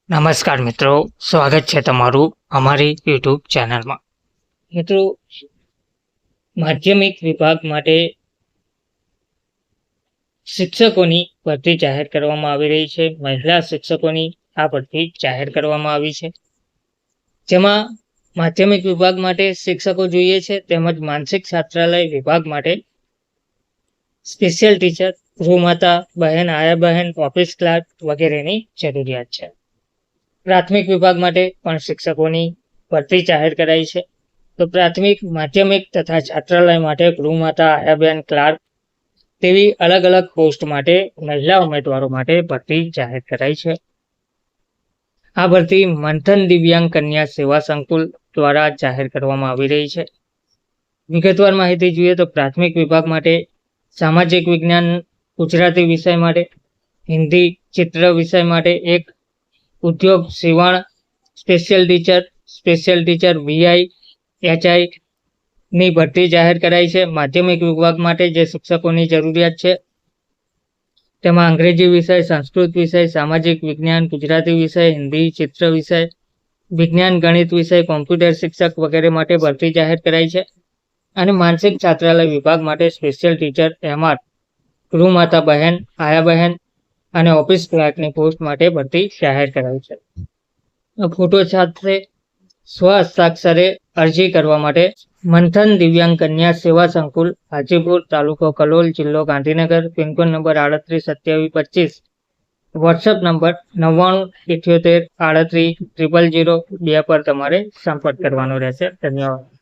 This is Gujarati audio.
નમસ્કાર મિત્રો, સ્વાગત છે તમારું અમારી યુટ્યુબ ચેનલમાં. મિત્રો, માધ્યમિક વિભાગ માટે શિક્ષકોની ભરતી જાહેર કરવામાં આવી રહી છે. મહિલા શિક્ષકોની આ ભરતી જાહેર કરવામાં આવી છે, જેમાં માધ્યમિક વિભાગ માટે શિક્ષકો જોઈએ છે, તેમજ માનસિક છાત્રાલય વિભાગ માટે સ્પેશિયલ ટીચર, ગૃહમાતા બહેન, આયા બહેન, ઓફિસ ક્લાર્ક વગેરેની જરૂરિયાત છે. પ્રાથમિક વિભાગ માટે પણ શિક્ષકોની ભરતી જાહેર કરાઈ છે. તો પ્રાથમિક, માધ્યમિક તથા છાત્રાલય માટે ગૃહમાતા, આયાબેન, ક્લાર્ક તેવી અલગ અલગ પોસ્ટ માટે મહિલા ઉમેદવારો માટે ભરતી જાહેર કરાઈ છે. આ ભરતી મંથન દિવ્યાંગ કન્યા સેવા સંકુલ દ્વારા જાહેર કરવામાં આવી રહી છે. વિગતવાર માહિતી જોઈએ તો પ્રાથમિક વિભાગ માટે સામાજિક વિજ્ઞાન ગુજરાતી વિષય માટે, હિન્દી ચિત્ર વિષય માટે એક, ઉદ્યોગ સીવણ સ્પેશિયલ ટીચર VI HI ની ભરતી જાહેર કરાઈ છે. માધ્યમિક વિભાગ માટે જે શિક્ષકોની જરૂરિયાત છે તેમાં અંગ્રેજી વિષય, સંસ્કૃત વિષય, સામાજિક વિજ્ઞાન ગુજરાતી વિષય, હિન્દી ચિત્ર વિષય, વિજ્ઞાન ગણિત વિષય, કોમ્પ્યુટર શિક્ષક વગેરે માટે ભરતી જાહેર કરાઈ છે. અને માનસિક છાત્રાલય વિભાગ માટે સ્પેશિયલ ટીચર MR, ગૃહમાતા બહેન, આયા બહેન અને ઓફિસ ક્લાર્કની પોસ્ટ માટે ભરતી જાહેર કરાઈ છે. ફોટો સાથે સ્વ હસ્તાક્ષરે અરજી કરવા માટે મંથન દિવ્યાંગ કન્યા સેવા સંકુલ, હાજીપુર, તાલુકો કલોલ, જિલ્લો Gandhinagar, pin code number 382725, WhatsApp number 9978383002 પર તમારે સંપર્ક કરવાનો રહેશે. ધન્યવાદ.